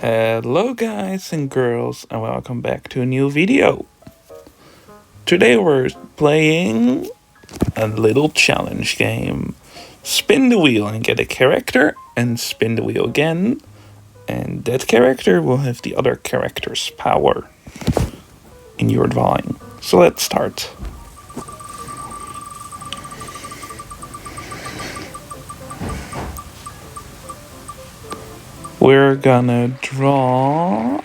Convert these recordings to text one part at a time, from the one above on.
Hello guys and girls and welcome back to a new video. Today we're playing a little challenge game. Spin the wheel and get a character and spin the wheel again, and that character will have the other character's power in your drawing. So let's start. We're gonna draw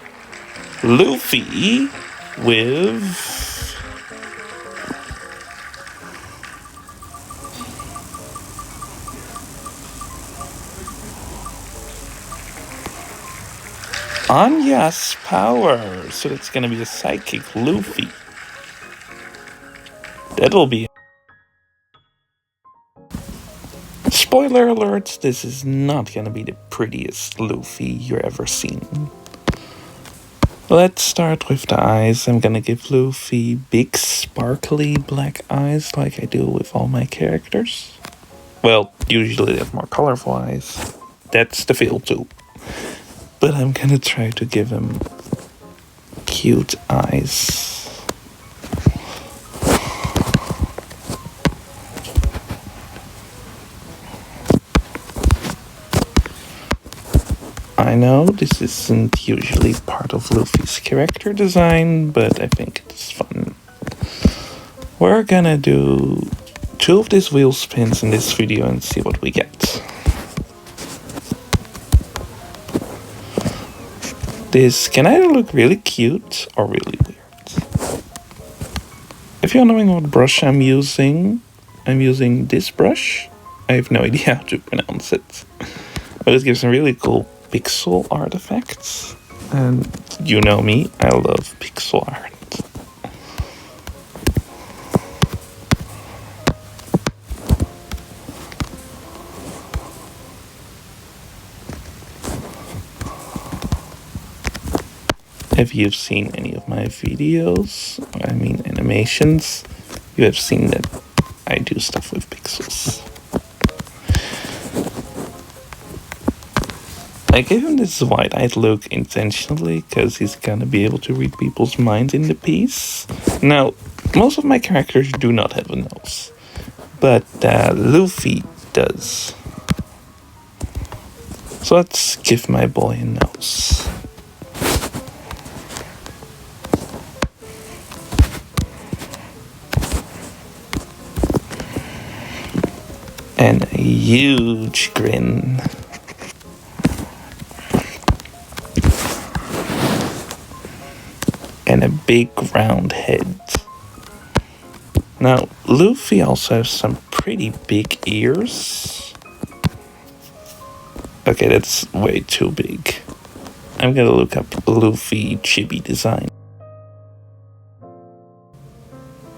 Luffy with Anya's power. So that's gonna be a psychic Luffy. That'll be. Spoiler alert, this is not gonna be the prettiest Luffy you've ever seen. Let's start with the eyes. I'm gonna give Luffy big sparkly black eyes like I do with all my characters. Well, usually they have more colorful eyes. That's the feel too. But I'm gonna try to give him cute eyes. I know this isn't usually part of Luffy's character design, but I think it's fun. We're gonna do 2 of these wheel spins in this video and see what we get. This can either look really cute or really weird. If you're knowing what brush I'm using this brush. I have no idea how to pronounce it. But it gives some really cool pixel artifacts. And you know me, I love pixel art. If you've seen any of my videos, animations, you have seen that I do stuff with pixels. I gave him this wide-eyed look intentionally because he's gonna be able to read people's minds in the piece. Now, most of my characters do not have a nose, but Luffy does. So let's give my boy a nose. And a huge grin. And a big round head. Now, Luffy also has some pretty big ears. Okay, that's way too big. I'm gonna look up Luffy chibi design.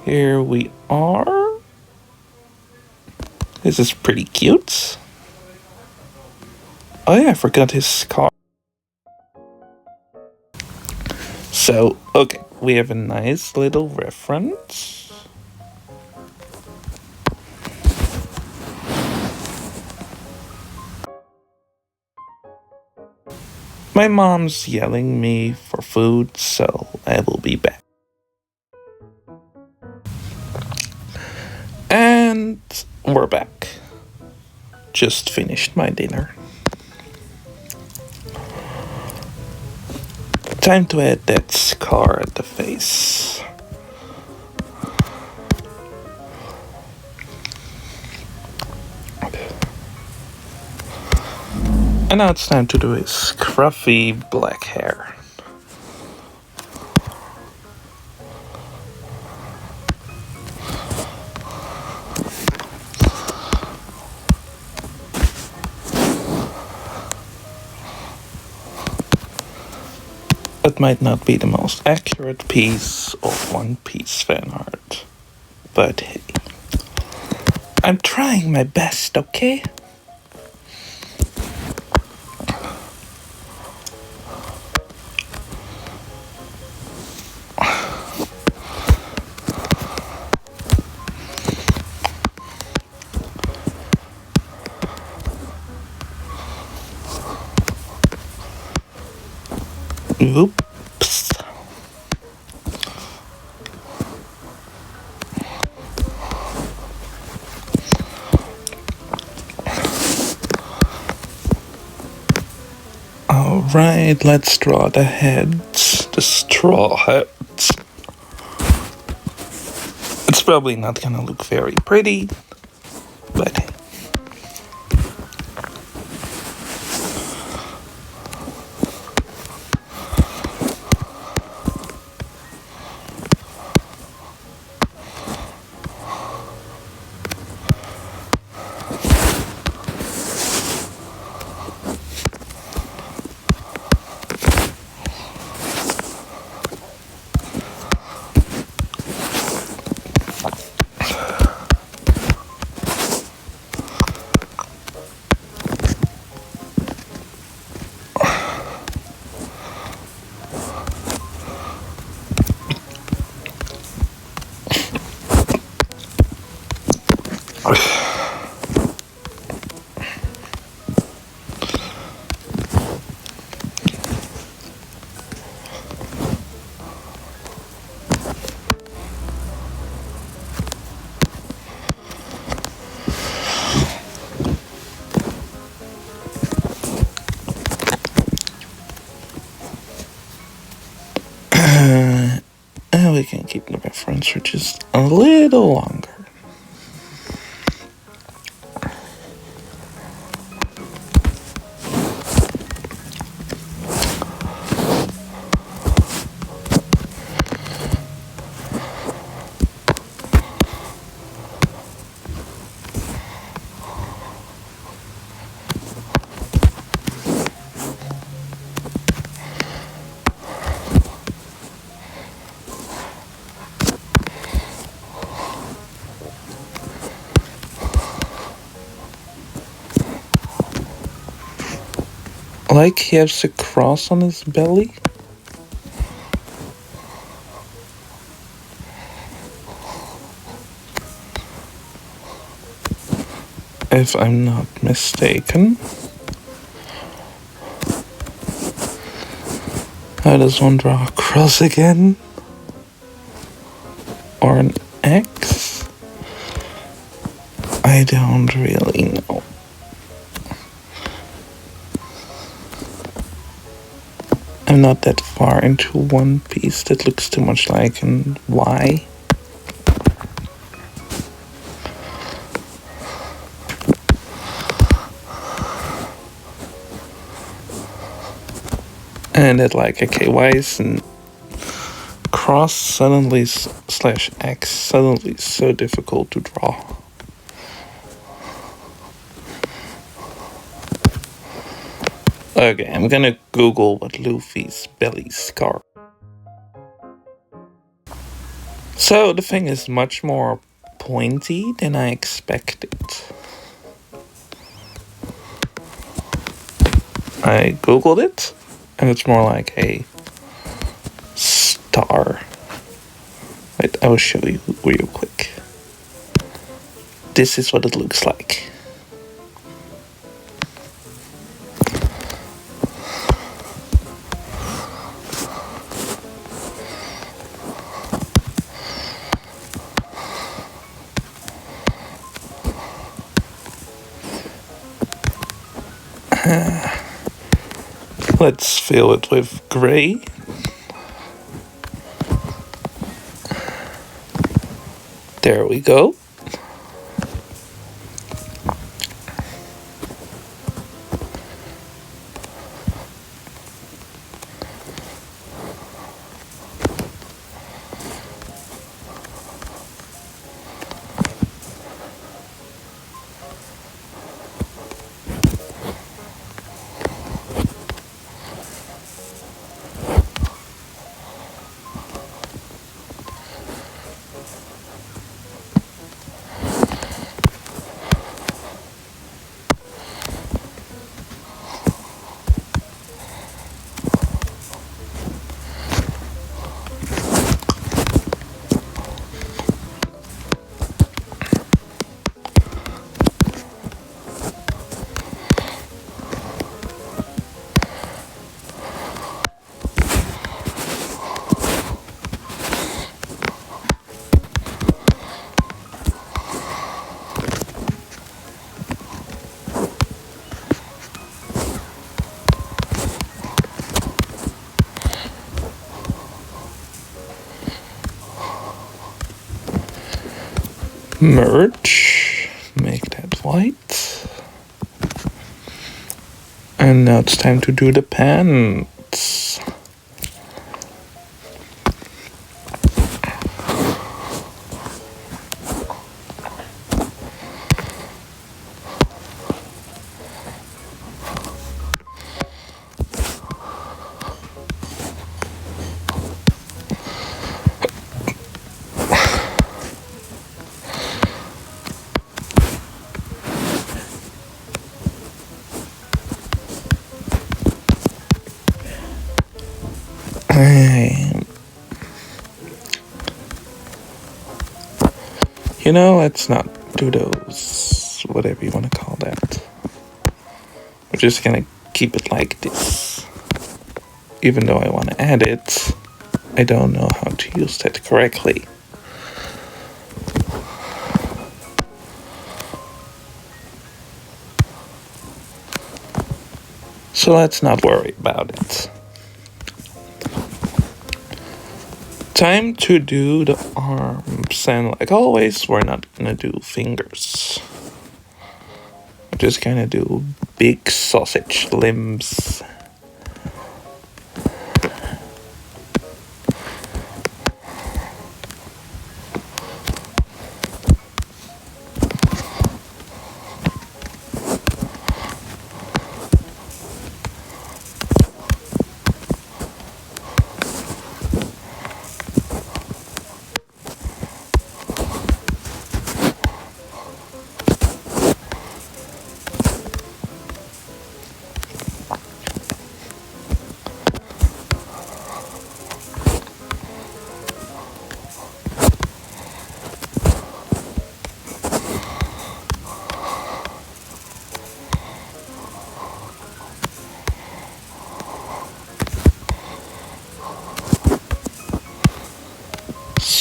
Here we are. This is pretty cute. Oh yeah, I forgot his scar. So, okay, we have a nice little reference. My mom's yelling me for food, so I will be back. And we're back. Just finished my dinner. Time to add that scar at the face. And now it's time to do his scruffy black hair. It might not be the most accurate piece of One Piece fan art, but hey, I'm trying my best, okay? Oops. Alright, let's draw the heads, the straw heads. It's probably not gonna look very pretty, but hey. And we can keep the reference for just a little longer. Like he has a cross on his belly. If I'm not mistaken. How does one draw a cross again? Or an X? I don't really know. I'm not that far into One Piece. That looks too much like an Y. And it like, okay, why is an cross suddenly slash X suddenly so difficult to draw? Okay, I'm gonna Google what Luffy's belly scar. So the thing is much more pointy than I expected. I Googled it, and it's more like a star. Wait, I will show you real quick. This is what it looks like. Let's fill it with gray. There we go. merge, make that white. And now it's time to do the pants. You know, let's not do those, whatever you want to call that. We're just gonna keep it like this. Even though I want to add it, I don't know how to use that correctly. So let's not worry about it. Time to do the arms, and like always, we're not gonna do fingers. We're just gonna do big sausage limbs.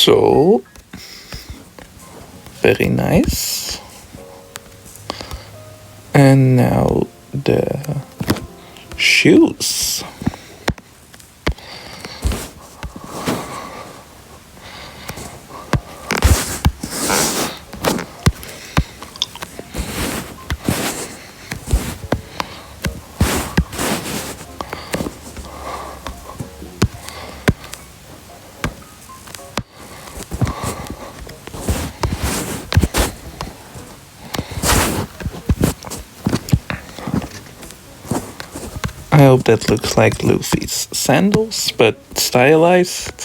So, very nice. And now the shoes. I hope that looks like Luffy's sandals, but stylized.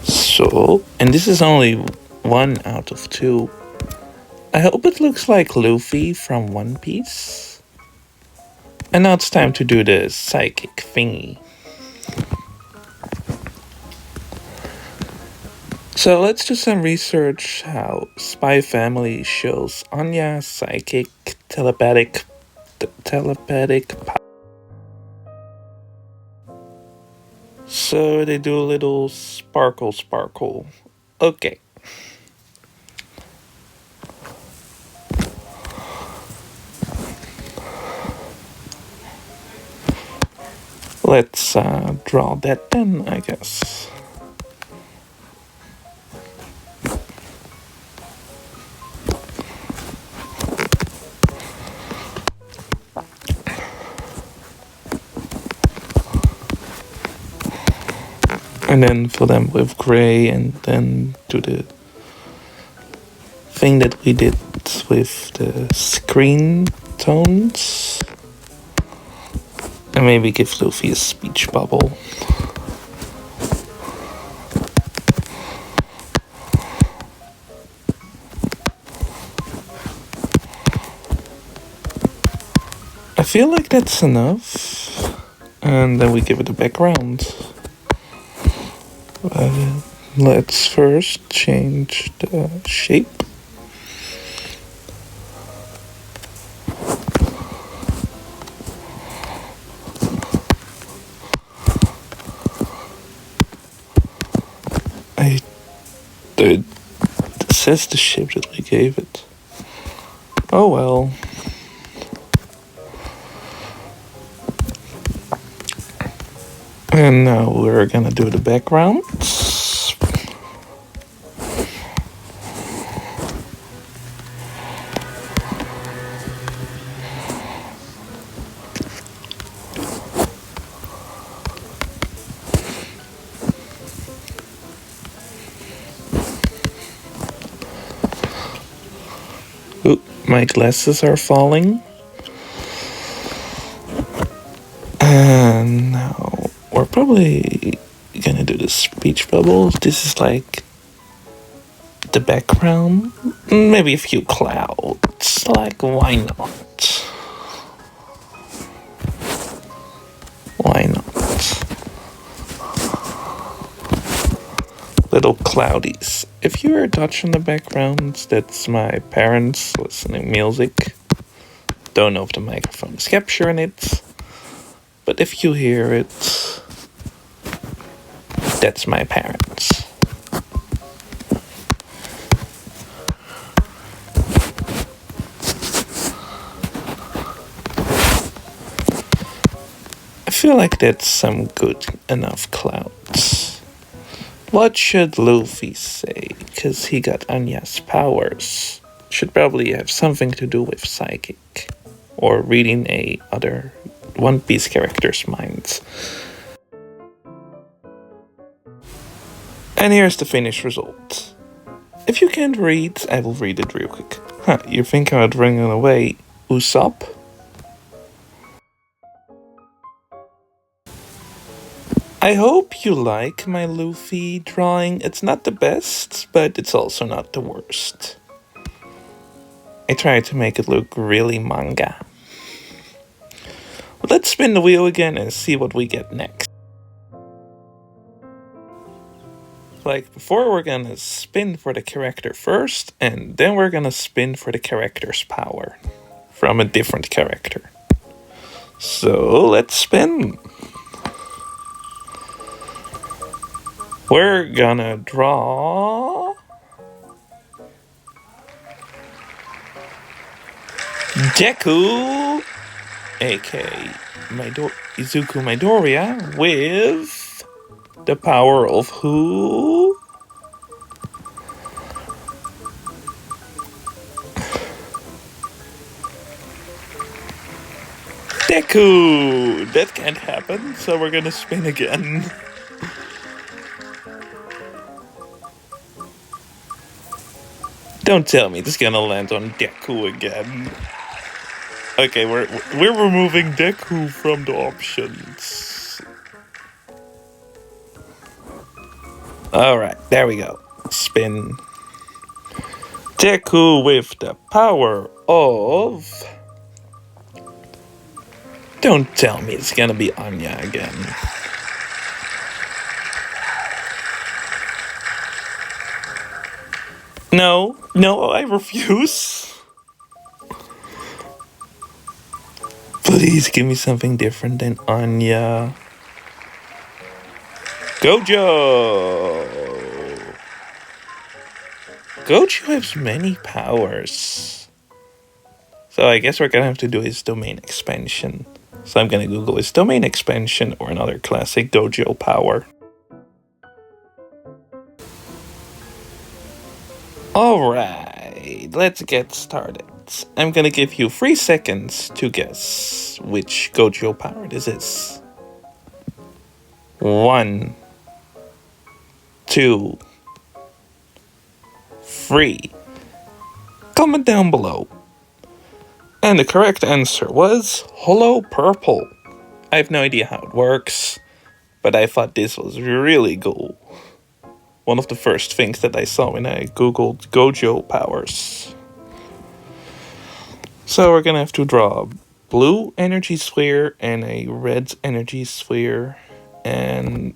So, and this is only 1 out of 2. I hope it looks like Luffy from One Piece. And now it's time to do the psychic thingy. So let's do some research how Spy Family shows Anya psychic telepathic So they do a little sparkle. Okay. Let's draw that then, I guess. And then fill them with gray, and then do the thing that we did with the screen tones. And maybe give Luffy a speech bubble. I feel like that's enough. And then we give it a background. Let's first change the shape. It says the shape that we gave it. Oh well. And now we're gonna do the background. Ooh, my glasses are falling. And now we're probably gonna do the speech bubbles. This is like the background. Maybe a few clouds. Like, why not? Why not? Little cloudies. If you hear Dutch in the background, that's my parents listening music. Don't know if the microphone is capturing it, but if you hear it, that's my parents. I feel like that's some good enough clouds. What should Luffy say? Because he got Anya's powers. Should probably have something to do with psychic. Or reading a other One Piece character's minds. And here's the finished result. If you can't read, I will read it real quick. Huh, you think I'd bring it away? Usopp? I hope you like my Luffy drawing. It's not the best, but it's also not the worst. I tried to make it look really manga. But let's spin the wheel again and see what we get next. Like before, we're gonna spin for the character first, and then we're gonna spin for the character's power from a different character. So let's spin. We're gonna draw Deku, aka Izuku Midoriya, with the power of who? Deku! That can't happen, so we're gonna spin again. Don't tell me this is gonna land on Deku again. Okay, we're removing Deku from the options. Alright, there we go. Spin. Deku with the power of... Don't tell me it's gonna be Anya again. No, I refuse. Please give me something different than Anya. Gojo! Gojo has many powers. So I guess we're gonna have to do his domain expansion. So I'm gonna Google his domain expansion or another classic Gojo power. Alright, let's get started. I'm gonna give you 3 seconds to guess which Gojo power this is. 1, 2, 3. Comment down below. And the correct answer was Hollow Purple. I have no idea how it works, but I thought this was really cool. One of the first things that I saw when I googled Gojo powers. So we're gonna have to draw a blue energy sphere and a red energy sphere. And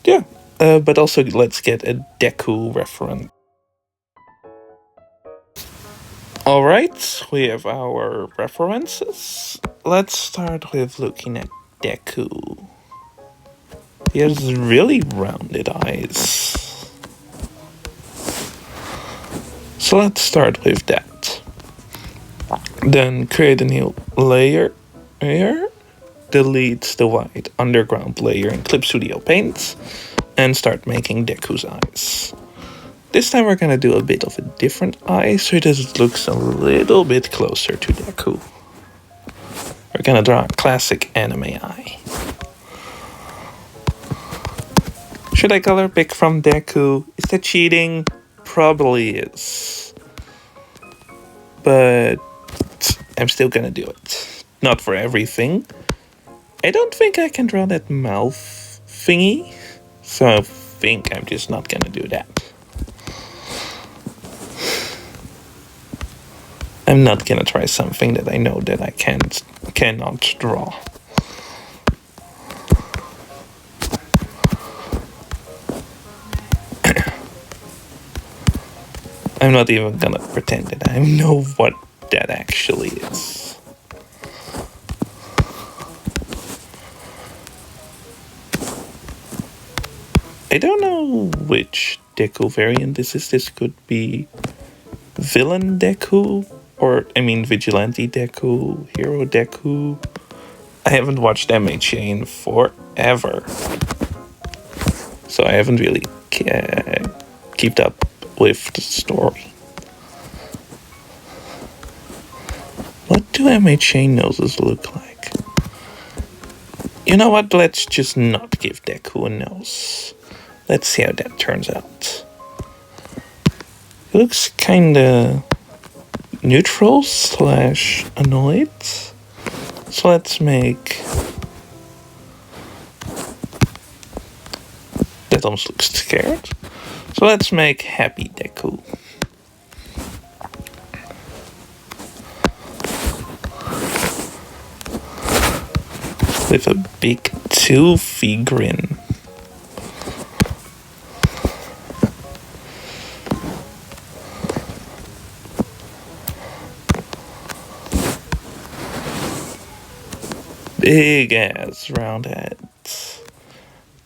yeah, but also let's get a Deku reference. Alright, we have our references. Let's start with looking at Deku. He has really rounded eyes. So let's start with that. Then create a new layer here. delete the white underground layer in Clip Studio Paint and start making Deku's eyes. This time we're gonna do a bit of a different eye so that it looks a little bit closer to Deku. We're gonna draw a classic anime eye. Should I color pick from Deku? Is that cheating? Probably is. But I'm still gonna do it. Not for everything. I don't think I can draw that mouth thingy, so I think I'm just not gonna do that. I'm not gonna try something that I know that I cannot draw. I'm not even gonna pretend that I know what that actually is. I don't know which Deku variant this is. This could be Villain Deku, or I mean Vigilante Deku, Hero Deku. I haven't watched MHA in forever, so I haven't really kept up with the story. What do MHA noses look like? You know what, let's just not give Deku a nose. Let's see how that turns out. It looks kinda neutral / annoyed. So let's make... That almost looks scared. So let's make Happy Deku. With a big toothy grin. Big ass round head.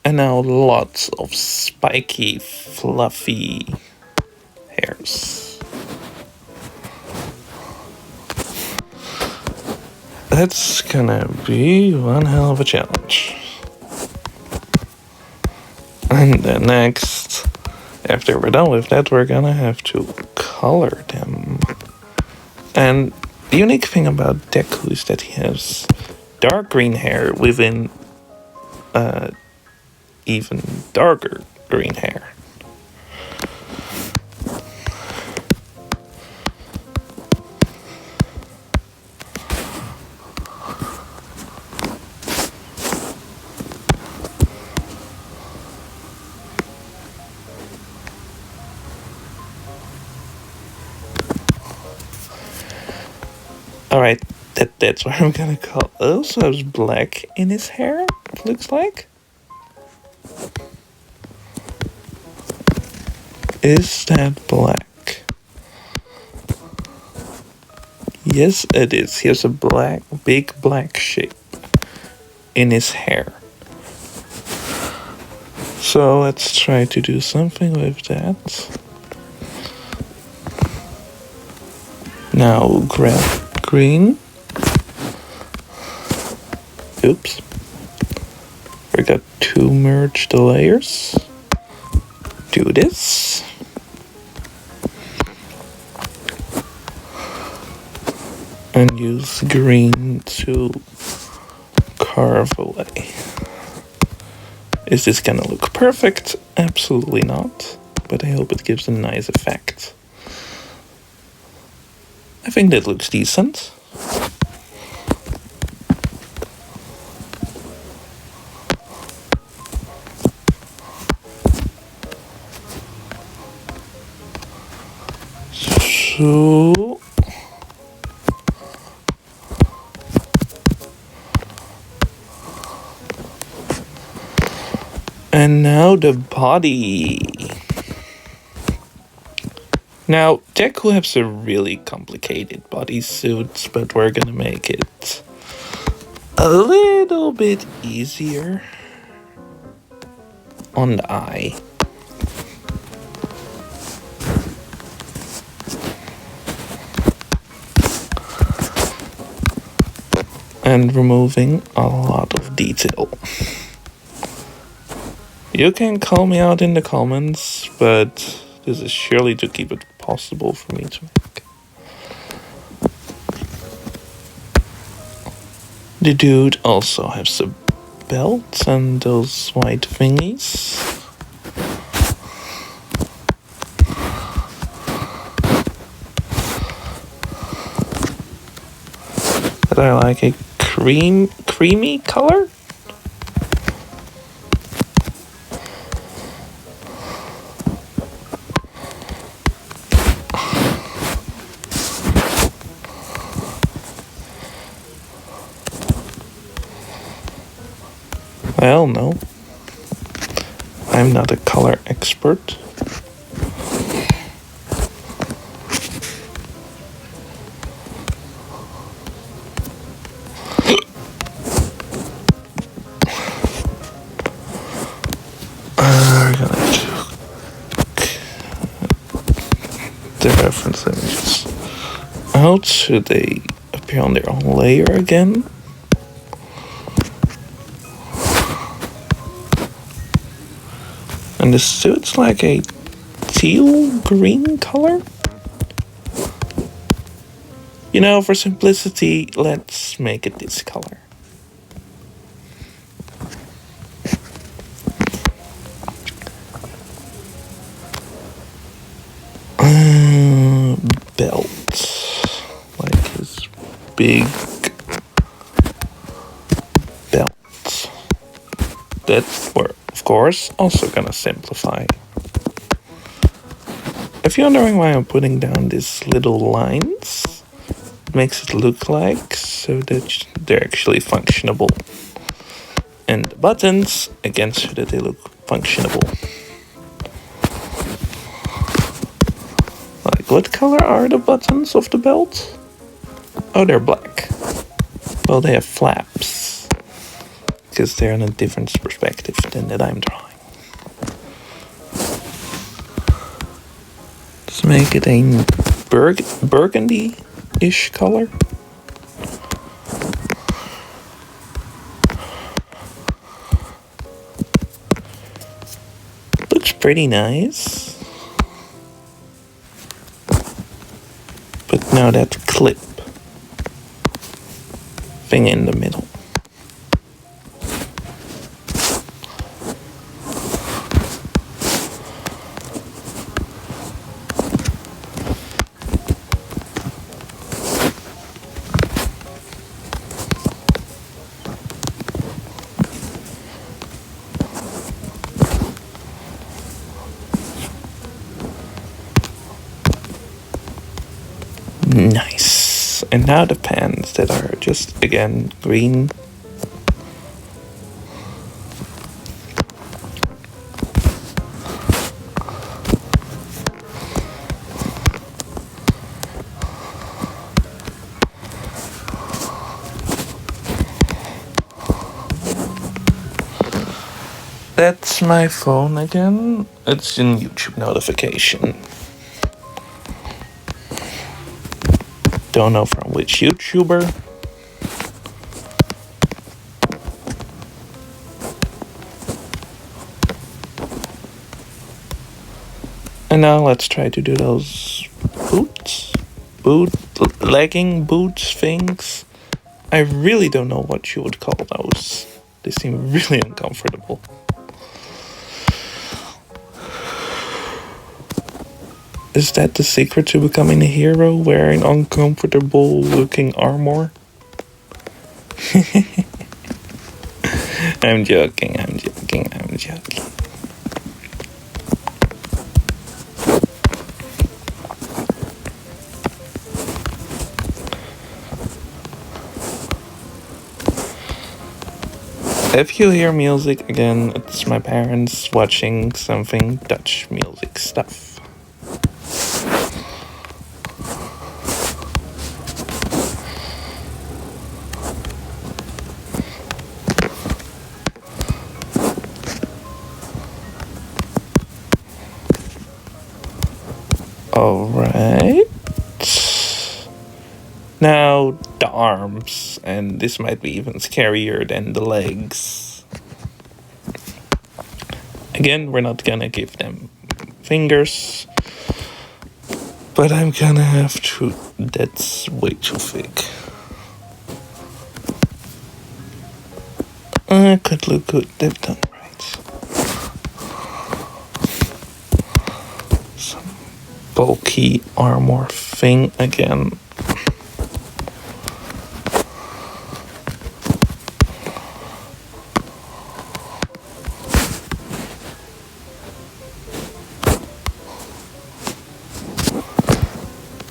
And now lots of spiky, fluffy hairs. That's gonna be one hell of a challenge. And then next, after we're done with that, we're gonna have to color them. And the unique thing about Deku is that he has dark green hair within even darker green hair. Alright, that's what I'm gonna call. Also has black in his hair, it looks like. Is that black? Yes, it is. He has a big black shape in his hair. So let's try to do something with that. Now grab green. Oops. Forgot to merge the layers. Do this. And use green to carve away. Is this gonna look perfect? Absolutely not. But I hope it gives a nice effect. I think that looks decent. So... And now the body. Now, Deku has a really complicated bodysuit, but we're gonna make it a little bit easier on the eye. and removing a lot of detail. You can call me out in the comments, but this is surely to keep it possible for me to make. The dude also has a belt and those white thingies. That I like a creamy color. Well, no. I'm not a color expert. We're gonna check the reference images. How should they appear on their own layer again? And the suit's like a teal green color? You know, for simplicity, let's make it this color. Belt. Like his big belt. That we're, of course, also gonna simplify. If you're wondering why I'm putting down these little lines, it makes it look like so that they're actually functionable. And the buttons, again, so that they look functionable. Like, what color are the buttons of the belt? Oh, they're black. Well, they have flaps, because they're in a different perspective than that I'm drawing. Let's make it a burgundy-ish color. Looks pretty nice. But now that clip thing in the middle. Nice. And now the pants that are just, again, green. That's my phone again. It's a YouTube notification. Don't know from which YouTuber. And now let's try to do those legging boots things. I really don't know what you would call those. They seem really uncomfortable. Is that the secret to becoming a hero, wearing uncomfortable looking armor? I'm joking. If you hear music again, it's my parents watching something Dutch music stuff. Alright. Now the arms, and this might be even scarier than the legs. Again, we're not gonna give them fingers, but I'm gonna have to. That's way too thick. Could look good. They've done right. Some bulky armor thing again.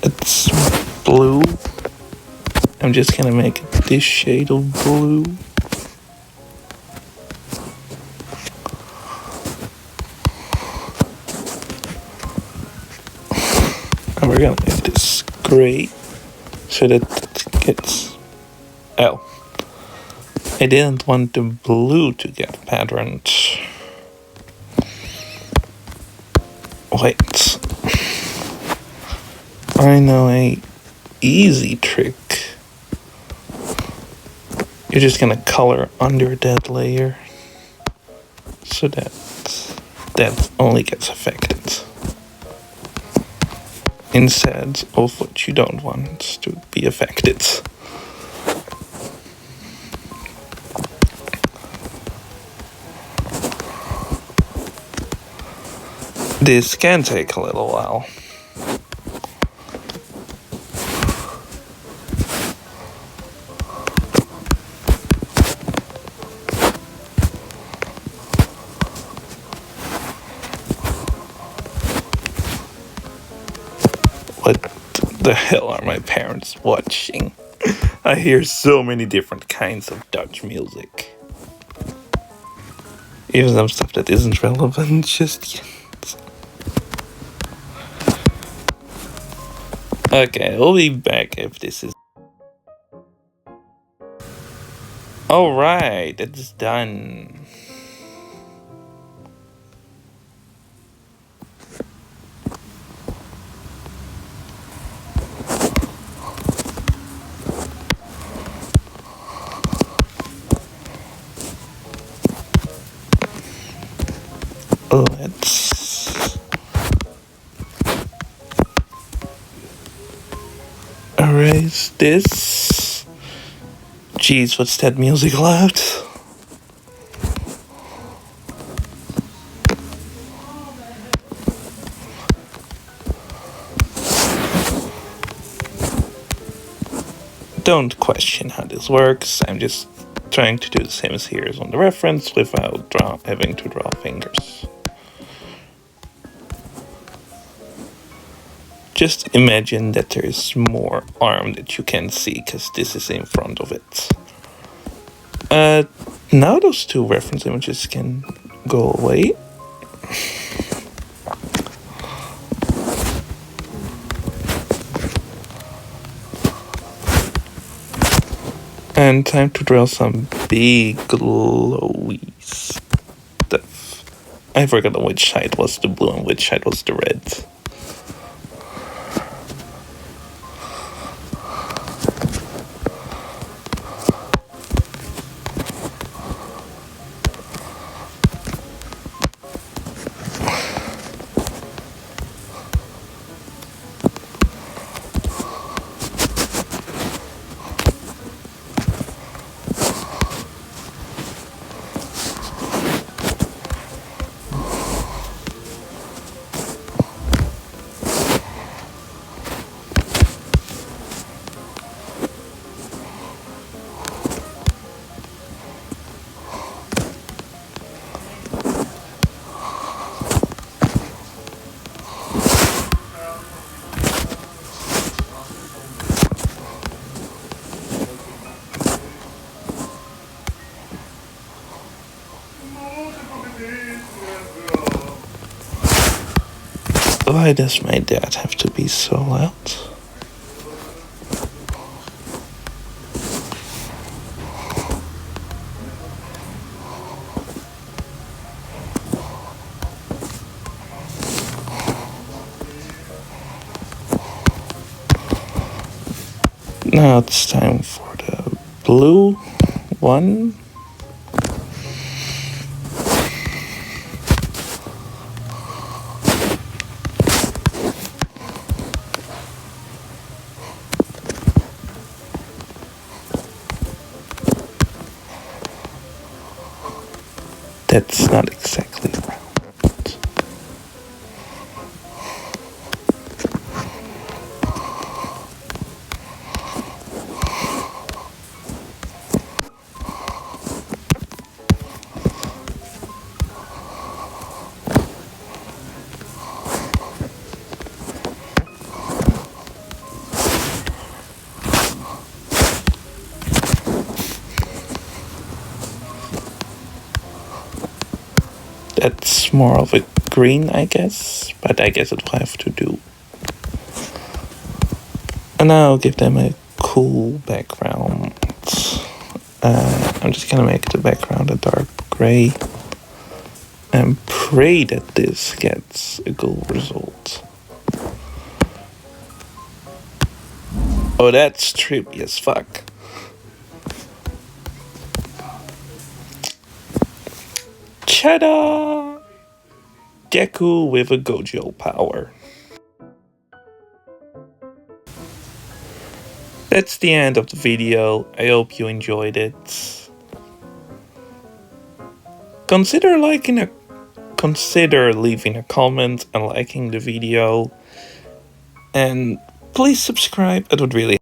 It's blue. I'm just gonna make it this shade of blue. And we're gonna make this gray so that it gets. Oh. I didn't want the blue to get patterned. Wait. I know a easy trick. You're just gonna color under that layer so that that only gets affected instead of what you don't want to be affected. This can take a little while. What the hell are my parents watching? I hear so many different kinds of Dutch music. Even some stuff that isn't relevant just yet. Okay, we'll be back if this is... Alright, it's done. Let's erase this. Jeez, what's that music loud? Don't question how this works. I'm just trying to do the same as here as on the reference without having to draw fingers. Just imagine that there's more arm that you can see because this is in front of it. Now those two reference images can go away. And time to draw some big glowy stuff. I forgot which side was the blue and which side was the red. Why does my dad have to be so loud? Now it's time for the blue one. That's not exactly round. That's more of a green, I guess, but I guess it will have to do. And now I'll give them a cool background. I'm just gonna make the background a dark gray and pray that this gets a cool result. Oh, that's trippy as fuck. Ta-da! Deku with a Gojo power. That's the end of the video. I hope you enjoyed it. Consider leaving a comment and liking the video. And please subscribe, it would really